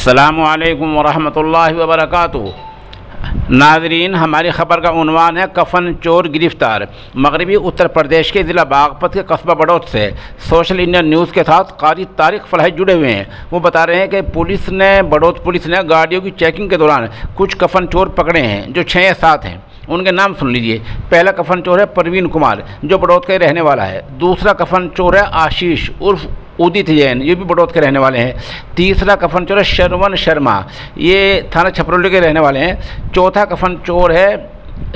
अस्सलामुअलैकुम वरहमतुल्लाहि वबरकातुहू। नाज़रीन, हमारी ख़बर का उन्वान है कफन चोर गिरफ्तार। मगरबी उत्तर प्रदेश के ज़िला बागपत के कस्बा बड़ौत से सोशल इंडिया न्यूज़ के साथ कारी तारिक फलाही जुड़े हुए हैं। वो बता रहे हैं कि बड़ौत पुलिस ने गाड़ियों की चेकिंग के दौरान कुछ कफन चोर पकड़े हैं जो 6 या 7 हैं। उनके नाम सुन लीजिए। पहला कफन चोर है परवीन कुमार, जो बड़ौत का रहने वाला है। दूसरा कफन चोर है आशीष उर्फ उदित जैन, ये भी बड़ौत के रहने वाले हैं। तीसरा कफन चोर है श्रवण शर्मा, ये थाना छपरौली के रहने वाले हैं। चौथा कफन चोर है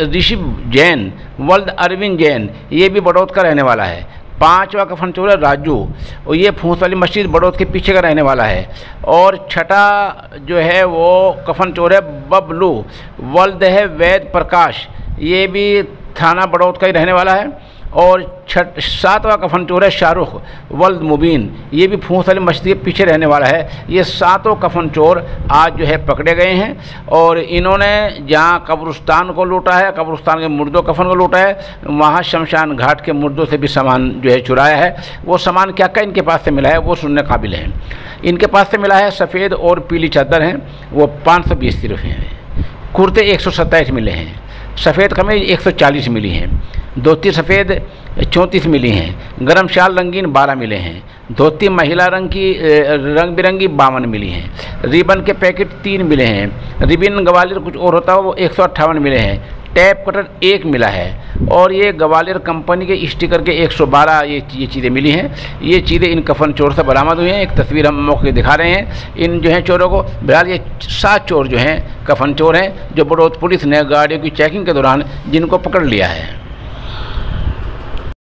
ऋषि जैन वल्द अरविंद जैन, ये भी बड़ौत का रहने वाला है। पांचवा कफन चोर है राजू, और ये फूस वाली मस्जिद बड़ौत के पीछे का रहने वाला है। और छठा जो है वो कफन चोर है बबलू वल्द है वैद प्रकाश, ये भी थाना बड़ौत का ही रहने वाला है। और सातवां कफन चोर है शाहरुख वल्द मुबीन, ये भी फूस वाली मस्जिद के पीछे रहने वाला है। ये सातों कफन चोर आज जो है पकड़े गए हैं और इन्होंने जहाँ कब्रिस्तान को लूटा है, कब्रिस्तान के मुर्दों कफन को लूटा है, वहाँ शमशान घाट के मुर्दों से भी सामान जो है चुराया है। वो सामान क्या क्या इनके पास से मिला है वो सुनने काबिल है। इनके पास से मिला है सफ़ेद और पीली चादर हैं, वो 520 सिर्फ हैं। कुर्ते 127 मिले हैं। सफ़ेद कमीज 140 मिली हैं। धोती सफ़ेद 34 मिली हैं। गरम शाल रंगीन 12 मिले हैं। धोती महिला रंग की रंग बिरंगी 52 मिली हैं। रिबन के पैकेट 3 मिले हैं। रिबन ग्वालियर कुछ और होता है वो 158 मिले हैं। टैप कटर 1 मिला है। और ये ग्वालियर कंपनी के स्टिकर के 112 ये चीज़ें मिली हैं। ये चीज़ें इन कफन चोर से बरामद हुई हैं। एक तस्वीर हम मौके दिखा रहे हैं इन जो हैं चोरों को। बहरहाल ये 7 चोर जो हैं कफन चोर हैं, जो बड़ौत पुलिस ने गाड़ियों की चेकिंग के दौरान जिनको पकड़ लिया है।